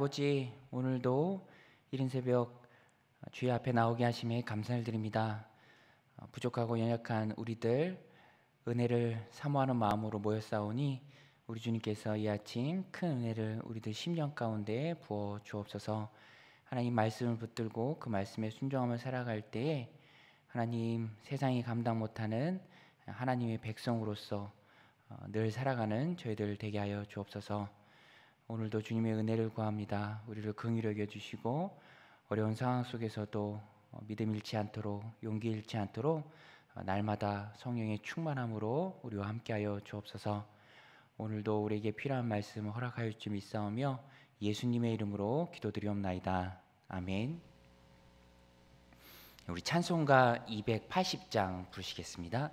아버지, 오늘도 이른 새벽 주의 앞에 나오게 하심에 감사를 드립니다. 부족하고 연약한 우리들 은혜를 사모하는 마음으로 모였사오니 우리 주님께서 이 아침 큰 은혜를 우리들 심령 가운데 부어 주옵소서. 하나님 말씀을 붙들고 그 말씀에 순종하며 살아갈 때에 하나님 세상이 감당 못하는 하나님의 백성으로서 늘 살아가는 저희들 되게 하여 주옵소서. 오늘도 주님의 은혜를 구합니다. 우리를 긍휼히 여겨주시고 어려운 상황 속에서도 믿음 잃지 않도록 용기 잃지 않도록 날마다 성령의 충만함으로 우리와 함께하여 주옵소서. 오늘도 우리에게 필요한 말씀을 허락하여 주 믿사오며 예수님의 이름으로 기도드리옵나이다. 아멘. 우리 찬송가 280장 부르시겠습니다.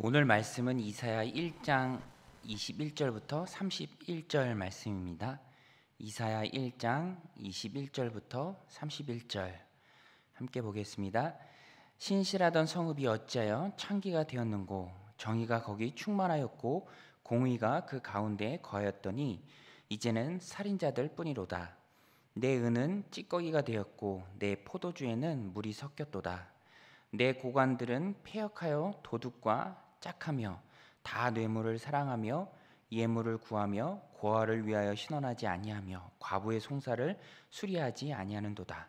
오늘 말씀은 이사야 1장 21절부터 31절 말씀입니다. 이사야 1장 21절부터 31절 함께 보겠습니다. 신실하던 성읍이 어찌하여 창기가 되었는고, 정의가 거기 충만하였고 공의가 그 가운데에 거하였더니 이제는 살인자들 뿐이로다. 내 은은 찌꺼기가 되었고 내 포도주에는 물이 섞였도다. 내 고관들은 패역하여 도둑과 짝하며 다 뇌물을 사랑하며 예물을 구하며 고아를 위하여 신원하지 아니하며 과부의 송사를 수리하지 아니하는도다.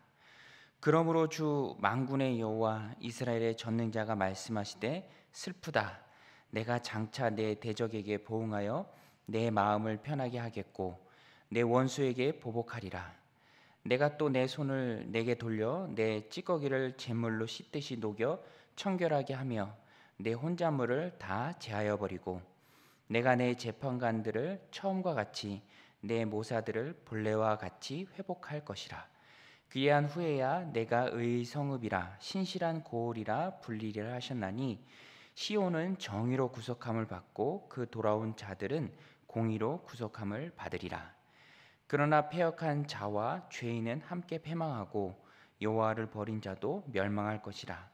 그러므로 주 만군의 여호와 이스라엘의 전능자가 말씀하시되 슬프다. 내가 장차 내 대적에게 보응하여 내 마음을 편하게 하겠고 내 원수에게 보복하리라. 내가 또 내 손을 내게 돌려 내 찌꺼기를 제물로 씻듯이 녹여 청결하게 하며 내 혼자물을 다 제하여 버리고 내가 내 재판관들을 처음과 같이 내 모사들을 본래와 같이 회복할 것이라. 그리한 후에야 내가 의의 성읍이라 신실한 고을이라 불리리라 하셨나니 시온은 정의로 구속함을 받고 그 돌아온 자들은 공의로 구속함을 받으리라. 그러나 패역한 자와 죄인은 함께 패망하고 여호와를 버린 자도 멸망할 것이라.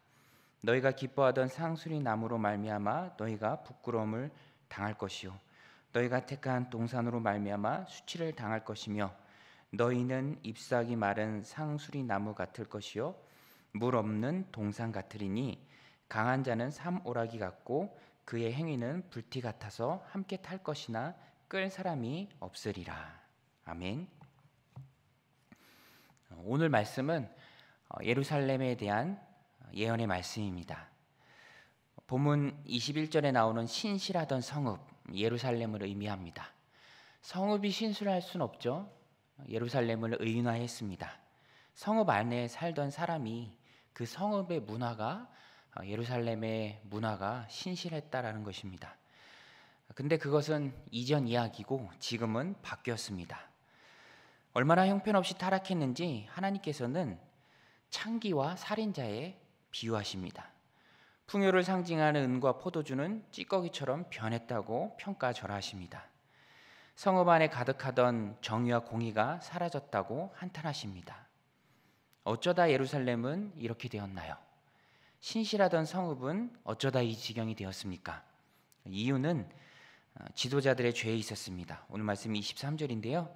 너희가 기뻐하던 상수리 나무로 말미암아 너희가 부끄러움을 당할 것이요 너희가 택한 동산으로 말미암아 수치를 당할 것이며 너희는 잎사귀 마른 상수리 나무 같을 것이요 물 없는 동산 같으리니 강한 자는 삼오라기 같고 그의 행위는 불티 같아서 함께 탈 것이나 끌 사람이 없으리라. 아멘. 오늘 말씀은 예루살렘에 대한 예언의 말씀입니다. 본문 21절에 나오는 신실하던 성읍 예루살렘을 의미합니다. 성읍이 신실할 수는 없죠. 예루살렘을 의인화했습니다. 성읍 안에 살던 사람이 그 성읍의 문화가 예루살렘의 문화가 신실했다라는 것입니다. 근데 그것은 이전 이야기고 지금은 바뀌었습니다. 얼마나 형편없이 타락했는지 하나님께서는 창기와 살인자에 비유하십니다. 풍요를 상징하는 은과 포도주는 찌꺼기처럼 변했다고 평가절하십니다. 성읍 안에 가득하던 정의와 공의가 사라졌다고 한탄하십니다. 어쩌다 예루살렘은 이렇게 되었나요? 신실하던 성읍은 어쩌다 이 지경이 되었습니까? 이유는 지도자들의 죄에 있었습니다. 오늘 말씀 23절인데요.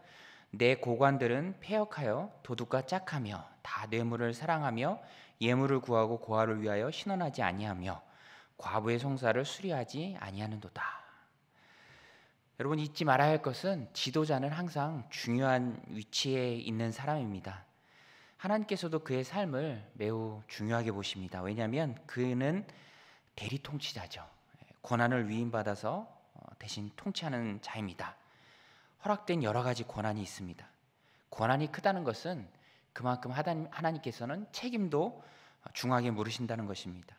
내 고관들은 패역하여 도둑과 짝하며 다 뇌물을 사랑하며 예물을 구하고 고아를 위하여 신원하지 아니하며 과부의 송사를 수리하지 아니하는도다. 여러분 잊지 말아야 할 것은 지도자는 항상 중요한 위치에 있는 사람입니다. 하나님께서도 그의 삶을 매우 중요하게 보십니다. 왜냐하면 그는 대리 통치자죠. 권한을 위임받아서 대신 통치하는 자입니다. 허락된 여러 가지 권한이 있습니다. 권한이 크다는 것은 그만큼 하나님께서는 책임도 중하게 물으신다는 것입니다.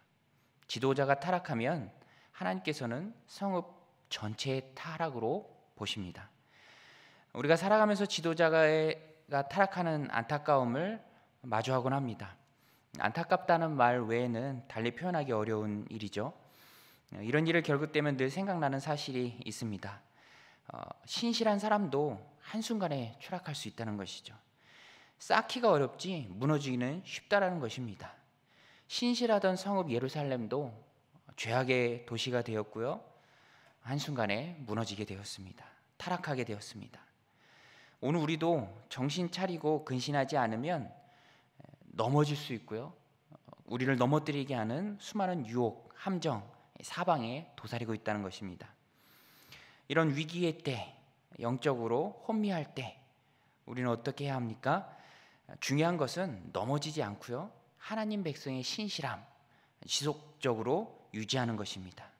지도자가 타락하면 하나님께서는 성읍 전체의 타락으로 보십니다. 우리가 살아가면서 지도자가 타락하는 안타까움을 마주하곤 합니다. 안타깝다는 말 외에는 달리 표현하기 어려운 일이죠. 이런 일을 겪을 때면 늘 생각나는 사실이 있습니다. 신실한 사람도 한순간에 추락할 수 있다는 것이죠. 쌓기가 어렵지 무너지기는 쉽다라는 것입니다. 신실하던 성읍 예루살렘도 죄악의 도시가 되었고요. 한순간에 무너지게 되었습니다. 타락하게 되었습니다. 오늘 우리도 정신 차리고 근신하지 않으면 넘어질 수 있고요. 우리를 넘어뜨리게 하는 수많은 유혹, 함정, 사방에 도사리고 있다는 것입니다. 이런 위기의 때, 영적으로 혼미할 때 우리는 어떻게 해야 합니까? 중요한 것은 넘어지지 않고요. 하나님 백성의 신실함, 지속적으로 유지하는 것입니다.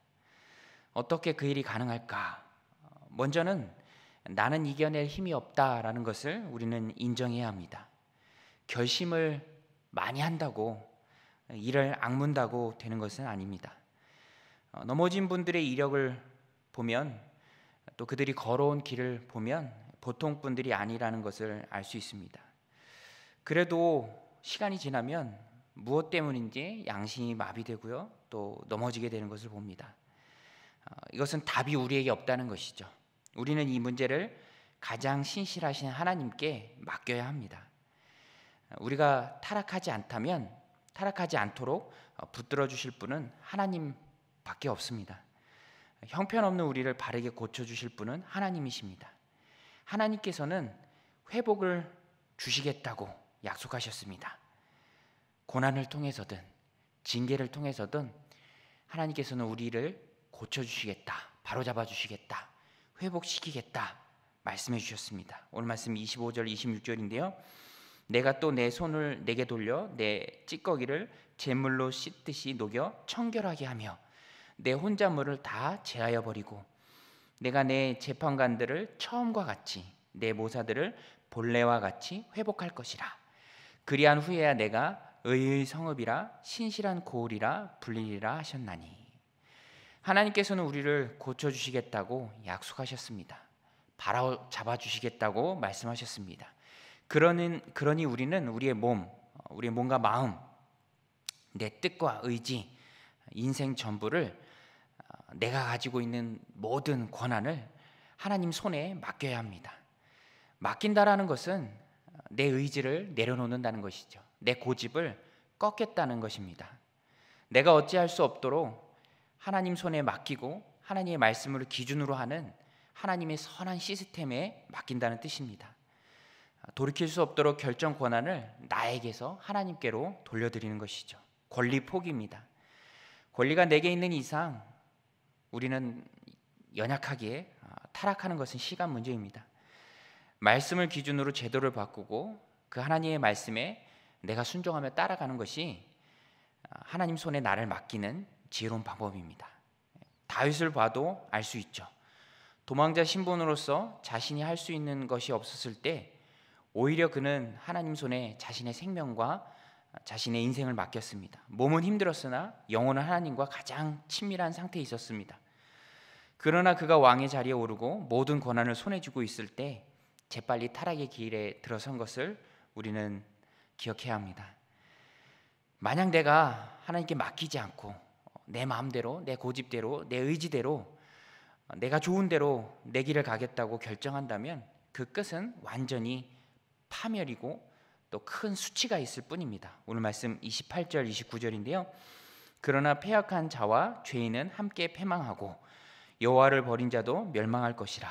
어떻게 그 일이 가능할까? 먼저는 나는 이겨낼 힘이 없다라는 것을 우리는 인정해야 합니다. 결심을 많이 한다고 이를 악문다고 되는 것은 아닙니다. 넘어진 분들의 이력을 보면 또 그들이 걸어온 길을 보면 보통 분들이 아니라는 것을 알 수 있습니다. 그래도 시간이 지나면 무엇 때문인지 양심이 마비되고요. 또 넘어지게 되는 것을 봅니다. 이것은 답이 우리에게 없다는 것이죠. 우리는 이 문제를 가장 신실하신 하나님께 맡겨야 합니다. 우리가 타락하지 않도록 붙들어 주실 분은 하나님밖에 없습니다. 형편없는 우리를 바르게 고쳐주실 분은 하나님이십니다. 하나님께서는 회복을 주시겠다고 약속하셨습니다. 고난을 통해서든 징계를 통해서든 하나님께서는 우리를 고쳐주시겠다, 바로잡아 주시겠다, 회복시키겠다 말씀해 주셨습니다. 오늘 말씀 25절 26절인데요. 내가 또 내 손을 내게 돌려 내 찌꺼기를 제물로 씻듯이 녹여 청결하게 하며 내 혼자물을 다 제하여 버리고 내가 내 재판관들을 처음과 같이 내 모사들을 본래와 같이 회복할 것이라. 그리한 후에야 내가 의의 성읍이라 신실한 고을이라 불리리라 하셨나니. 하나님께서는 우리를 고쳐주시겠다고 약속하셨습니다. 바로잡아 주시겠다고 말씀하셨습니다. 그러니 우리는 우리의 몸과 마음, 내 뜻과 의지, 인생 전부를 내가 가지고 있는 모든 권한을 하나님 손에 맡겨야 합니다. 맡긴다라는 것은 내 의지를 내려놓는다는 것이죠. 내 고집을 꺾겠다는 것입니다. 내가 어찌할 수 없도록 하나님 손에 맡기고 하나님의 말씀을 기준으로 하는 하나님의 선한 시스템에 맡긴다는 뜻입니다. 돌이킬 수 없도록 결정 권한을 나에게서 하나님께로 돌려드리는 것이죠. 권리 포기입니다. 권리가 내게 있는 이상 우리는 연약하기에 타락하는 것은 시간 문제입니다. 말씀을 기준으로 제도를 바꾸고 그 하나님의 말씀에 내가 순종하며 따라가는 것이 하나님 손에 나를 맡기는 지혜로운 방법입니다. 다윗을 봐도 알 수 있죠. 도망자 신분으로서 자신이 할 수 있는 것이 없었을 때 오히려 그는 하나님 손에 자신의 생명과 자신의 인생을 맡겼습니다. 몸은 힘들었으나 영혼은 하나님과 가장 친밀한 상태에 있었습니다. 그러나 그가 왕의 자리에 오르고 모든 권한을 손에 쥐고 있을 때 재빨리 타락의 길에 들어선 것을 우리는 기억해야 합니다. 만약 내가 하나님께 맡기지 않고 내 마음대로, 내 고집대로, 내 의지대로 내가 좋은 대로 내 길을 가겠다고 결정한다면 그 끝은 완전히 파멸이고 또 큰 수치가 있을 뿐입니다. 오늘 말씀 28절 29절인데요. 그러나 패역한 자와 죄인은 함께 패망하고 여호와를 버린 자도 멸망할 것이라.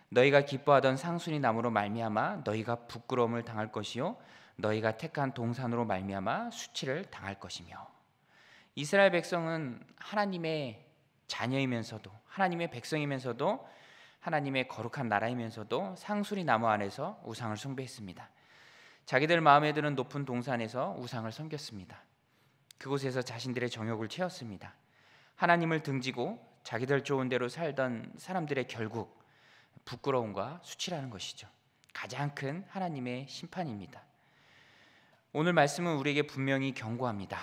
너희가 기뻐하던 상순이 나무로 말미암아 너희가 부끄러움을 당할 것이요 너희가 택한 동산으로 말미암아 수치를 당할 것이며. 이스라엘 백성은 하나님의 자녀이면서도 하나님의 백성이면서도 하나님의 거룩한 나라이면서도 상수리 나무 안에서 우상을 숭배했습니다. 자기들 마음에 드는 높은 동산에서 우상을 섬겼습니다. 그곳에서 자신들의 정욕을 채웠습니다. 하나님을 등지고 자기들 좋은 대로 살던 사람들의 결국 부끄러움과 수치라는 것이죠. 가장 큰 하나님의 심판입니다. 오늘 말씀은 우리에게 분명히 경고합니다.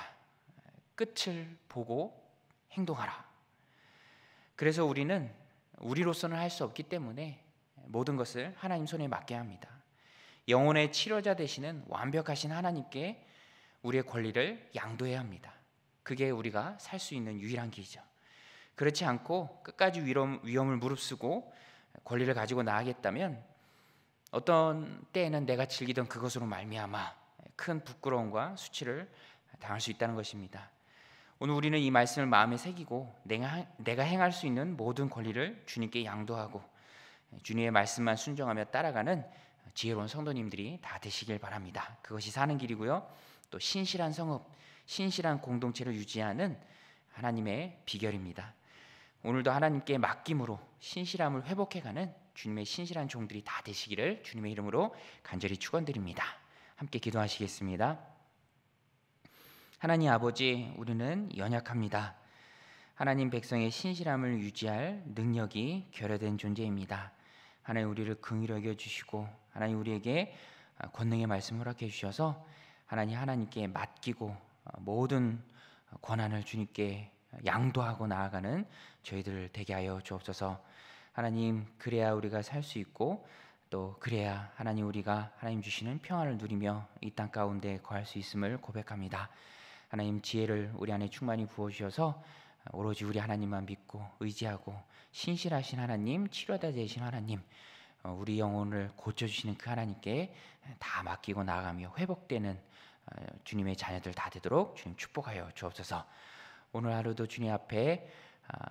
끝을 보고 행동하라. 그래서 우리는 우리로서는 할 수 없기 때문에 모든 것을 하나님 손에 맡겨야 합니다. 영혼의 치료자 되시는 완벽하신 하나님께 우리의 권리를 양도해야 합니다. 그게 우리가 살 수 있는 유일한 길이죠. 그렇지 않고 끝까지 위험을 무릅쓰고 권리를 가지고 나아가겠다면 어떤 때에는 내가 즐기던 그것으로 말미암아 큰 부끄러움과 수치를 당할 수 있다는 것입니다. 오늘 우리는 이 말씀을 마음에 새기고 내가 행할 수 있는 모든 권리를 주님께 양도하고 주님의 말씀만 순종하며 따라가는 지혜로운 성도님들이 다 되시길 바랍니다. 그것이 사는 길이고요. 또 신실한 성읍, 신실한 공동체를 유지하는 하나님의 비결입니다. 오늘도 하나님께 맡김으로 신실함을 회복해가는 주님의 신실한 종들이 다 되시기를 주님의 이름으로 간절히 축원드립니다. 함께 기도하시겠습니다. 하나님 아버지, 우리는 연약합니다. 하나님 백성의 신실함을 유지할 능력이 결여된 존재입니다. 하나님 우리를 긍휼히 여겨주시고 하나님 우리에게 권능의 말씀 허락해 주셔서 하나님께 맡기고 모든 권한을 주님께 양도하고 나아가는 저희들 되게 하여 주옵소서. 하나님, 그래야 우리가 살 수 있고 또 그래야 하나님 우리가 하나님 주시는 평안을 누리며 이 땅 가운데 거할 수 있음을 고백합니다. 하나님 지혜를 우리 안에 충만히 부어주셔서 오로지 우리 하나님만 믿고 의지하고 신실하신 하나님, 치료자 되신 하나님, 우리 영혼을 고쳐주시는 그 하나님께 다 맡기고 나아가며 회복되는 주님의 자녀들 다 되도록 주님 축복하여 주옵소서. 오늘 하루도 주님 앞에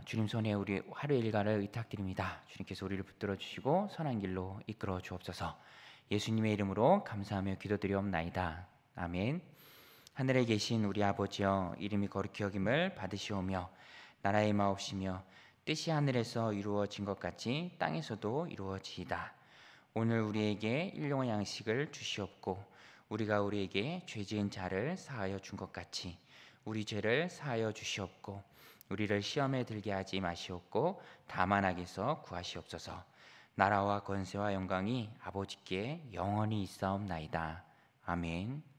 주님 손에 우리 하루의 일과를 의탁드립니다. 주님께서 우리를 붙들어 주시고 선한 길로 이끌어 주옵소서. 예수님의 이름으로 감사하며 기도드리옵나이다. 아멘. 하늘에 계신 우리 아버지여, 이름이 거룩히 여김을 받으시오며 나라의 마옵시며 뜻이 하늘에서 이루어진 것 같이 땅에서도 이루어지이다. 오늘 우리에게 일용할 양식을 주시옵고 우리가 우리에게 죄 지은 자를 사하여 준 것 같이 우리 죄를 사하여 주시옵고 우리를 시험에 들게 하지 마시옵고 다만 악에서 구하시옵소서. 나라와 권세와 영광이 아버지께 영원히 있사옵나이다. 아멘.